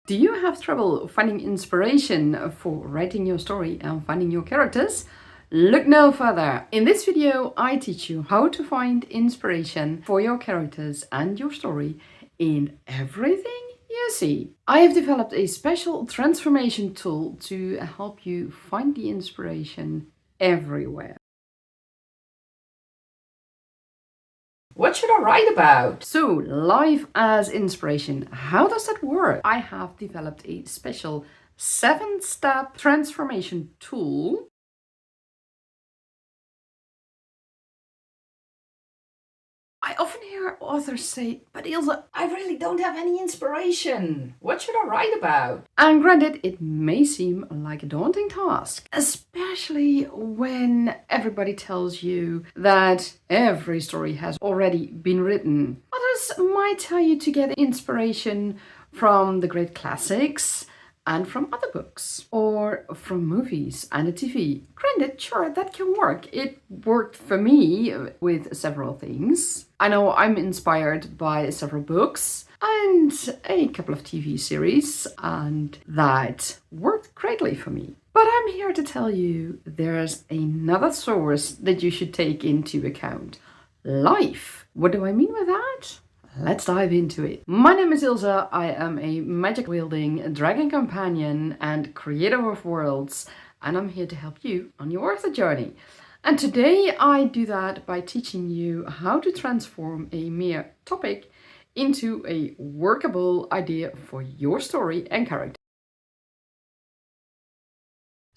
Do you have trouble finding inspiration for writing your story and finding your characters? Look no further. In this video, I teach you how to find inspiration for your characters and your story in everything you see. I have developed a special transformation tool to help you find the inspiration everywhere. What should I write about? So, life as inspiration. How does that work? I have developed a special 7-step transformation tool. I often hear authors say, but Ilse, I really don't have any inspiration. What should I write about? And granted, it may seem like a daunting task, especially when everybody tells you that every story has already been written. Others might tell you to get inspiration from the great classics and from other books or from movies and a TV. Granted, sure, that can work. It worked for me with several things. I know I'm inspired by several books and a couple of TV series, and that worked greatly for me. But I'm here to tell you there's another source that you should take into account. Life. What do I mean by that? Let's dive into it. My name is Ilse. I am a magic-wielding dragon companion and creator of worlds, and I'm here to help you on your author journey. And today I do that by teaching you how to transform a mere topic into a workable idea for your story and character.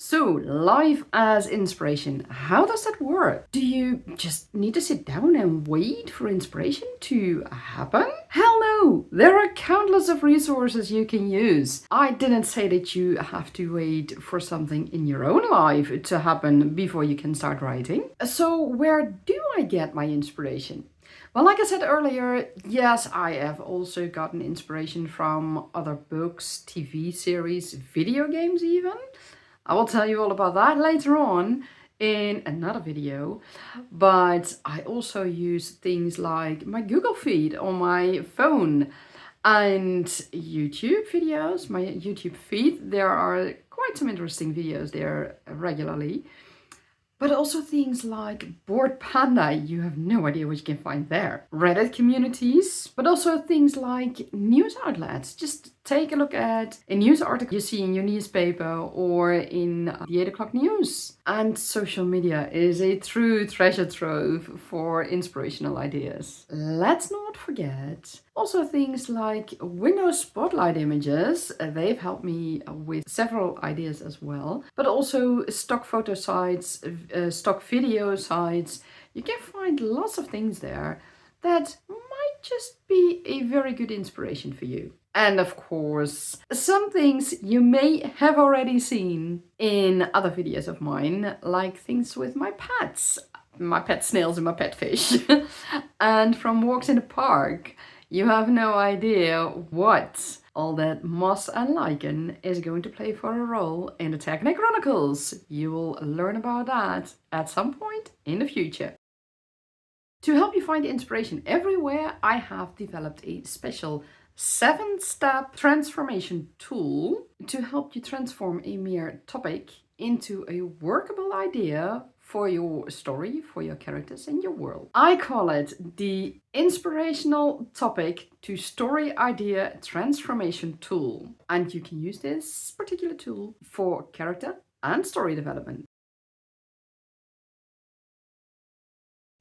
So, life as inspiration. How does that work? Do you just need to sit down and wait for inspiration to happen? Hell no! There are countless of resources you can use. I didn't say that you have to wait for something in your own life to happen before you can start writing. So, where do I get my inspiration? Well, like I said earlier, yes, I have also gotten inspiration from other books, TV series, video games even. I will tell you all about that later on in another video, but I also use things like my Google feed on my phone and YouTube videos, my YouTube feed. There are quite some interesting videos there regularly. But also things like Bored Panda, you have no idea what you can find there. Reddit communities, but also things like news outlets. Just take a look at a news article you see in your newspaper or in the 8 o'clock news. And social media is a true treasure trove for inspirational ideas. Let's not forget also things like Windows Spotlight images. They've helped me with several ideas as well. But also stock photo sites, stock video sites. You can find lots of things there that might just be a very good inspiration for you. And of course, some things you may have already seen in other videos of mine, like things with my pets, my pet snails and my pet fish. And from walks in the park, you have no idea what all that moss and lichen is going to play for a role in the Technic Chronicles. You will learn about that at some point in the future. To help you find inspiration everywhere, I have developed a special 7-step transformation tool to help you transform a mere topic into a workable idea for your story, for your characters and your world. I call it the Inspirational Topic to Story Idea Transformation Tool. And you can use this particular tool for character and story development.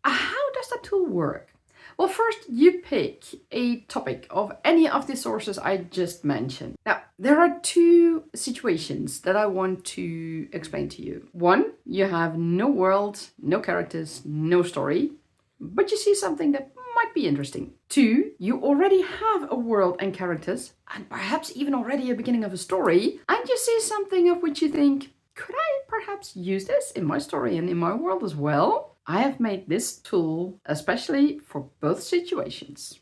How does that tool work? Well, first you pick a topic of any of the sources I just mentioned. Now, there are two situations that I want to explain to you. One, you have no world, no characters, no story, but you see something that might be interesting. Two, you already have a world and characters, and perhaps even already a beginning of a story, and you see something of which you think, could I perhaps use this in my story and in my world as well? I have made this tool especially for both situations.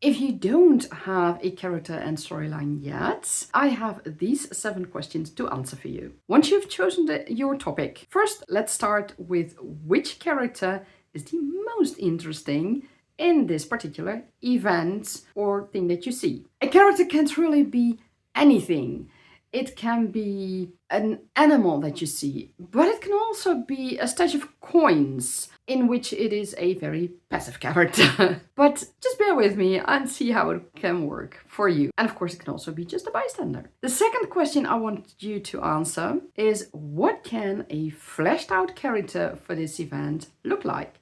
If you don't have a character and storyline yet, I have these 7 questions to answer for you. Once you've chosen your topic, first let's start with which character is the most interesting in this particular event or thing that you see. A character can't really be anything. It can be an animal that you see, but it can also be a stash of coins in which it is a very passive character. But just bear with me and see how it can work for you. And of course, it can also be just a bystander. The second question I want you to answer is, what can a fleshed out character for this event look like?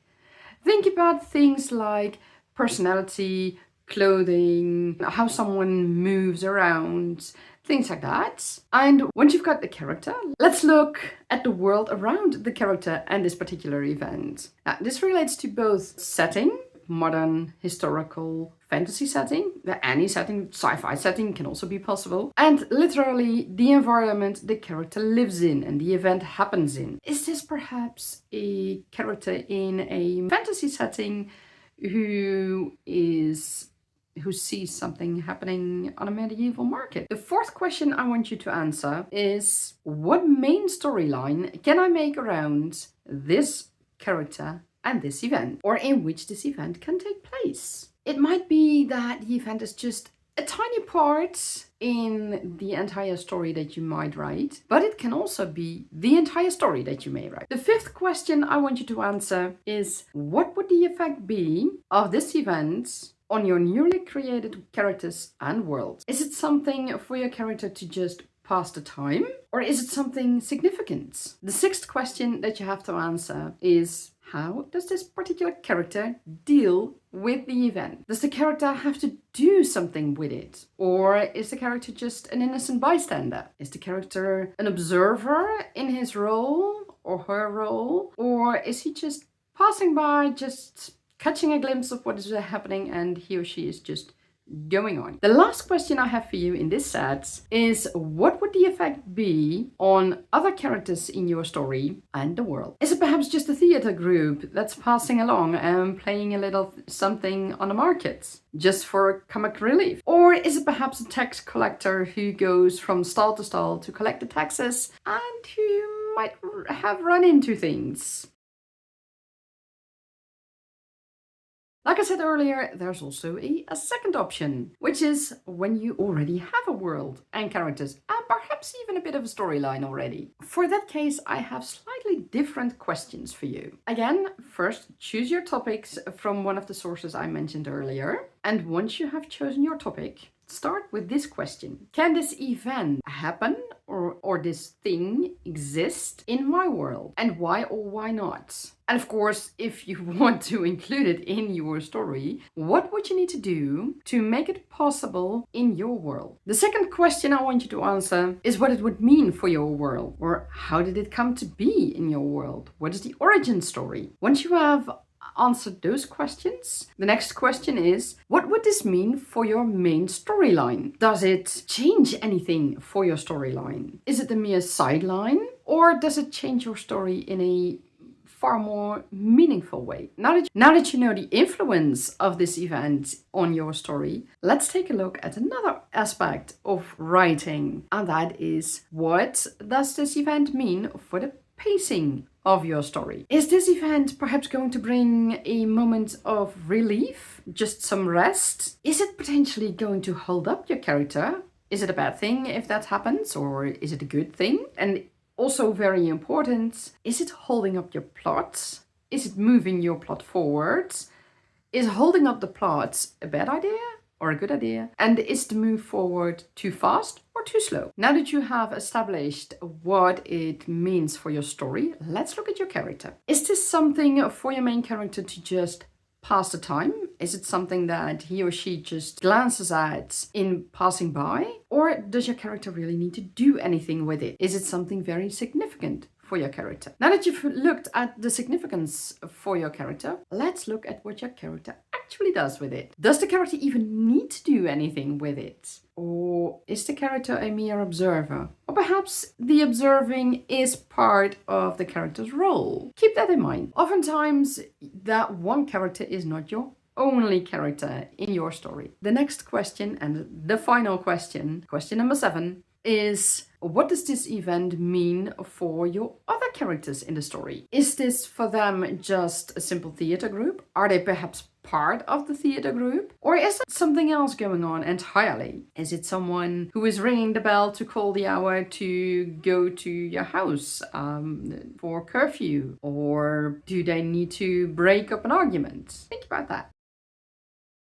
Think about things like personality, clothing, how someone moves around, things like that. And once you've got the character, let's look at the world around the character and this particular event. Now, this relates to both setting, modern, historical, fantasy setting, any setting, sci-fi setting can also be possible, and literally the environment the character lives in and the event happens in. Is this perhaps a character in a fantasy setting who sees something happening on a medieval market? The fourth question I want you to answer is, what main storyline can I make around this character and this event, or in which this event can take place? It might be that the event is just a tiny part in the entire story that you might write, but it can also be the entire story that you may write. The fifth question I want you to answer is, what would the effect be of this event on your newly created characters and world? Is it something for your character to just pass the time, or is it something significant? The sixth question that you have to answer is, how does this particular character deal with the event? Does the character have to do something with it? Or is the character just an innocent bystander? Is the character an observer in his role or her role? Or is he just passing by, just catching a glimpse of what is happening, and he or she is just going on? The last question I have for you in this set is, what would the effect be on other characters in your story and the world? Is it perhaps just a theater group that's passing along and playing a little something on the market just for comic relief? Or is it perhaps a tax collector who goes from stall to stall to collect the taxes and who might have run into things? Like I said earlier, there's also a second option, which is when you already have a world and characters and perhaps even a bit of a storyline already. For that case, I have slightly different questions for you. Again, first choose your topics from one of the sources I mentioned earlier. And once you have chosen your topic, start with this question. Can this event happen or this thing exist in my world? And why or why not? And of course, if you want to include it in your story, what would you need to do to make it possible in your world? The second question I want you to answer is what it would mean for your world, or how did it come to be in your world? What is the origin story? Once you have answered those questions, the next question is, what would this mean for your main storyline? Does it change anything for your storyline? Is it a mere sideline, or does it change your story in a far more meaningful way? Now that you know the influence of this event on your story, let's take a look at another aspect of writing, and that is, what does this event mean for the pacing of your story? Is this event perhaps going to bring a moment of relief, just some rest? Is it potentially going to hold up your character? Is it a bad thing if that happens, or is it a good thing? And also very important, is it holding up your plot? Is it moving your plot forward? Is holding up the plot a bad idea or a good idea? And is the move forward too fast or too slow? Now that you have established what it means for your story, let's look at your character. Is this something for your main character to just pass the time? Is it something that he or she just glances at in passing by? Or does your character really need to do anything with it? Is it something very significant for your character? Now that you've looked at the significance for your character, let's look at what your character actually does with it. Does the character even need to do anything with it? Or is the character a mere observer? Or perhaps the observing is part of the character's role. Keep that in mind. Oftentimes, that one character is not your only character in your story. The next question, and the final question, question number 7, is, what does this event mean for your other characters in the story? Is this for them just a simple theater group? Are they perhaps part of the theater group? Or is there something else going on entirely? Is it someone who is ringing the bell to call the hour to go to your house for curfew? Or do they need to break up an argument? Think about that.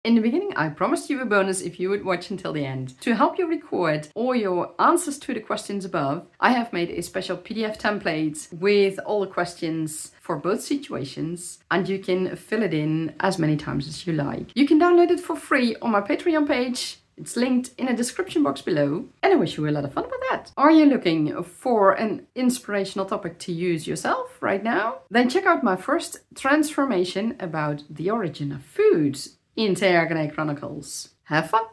In the beginning, I promised you a bonus if you would watch until the end. To help you record all your answers to the questions above, I have made a special PDF template with all the questions for both situations, and you can fill it in as many times as you like. You can download it for free on my Patreon page. It's linked in the description box below, and I wish you a lot of fun with that. Are you looking for an inspirational topic to use yourself right now? Then check out my first transformation about the origin of foods in Theargane Chronicles. Have fun!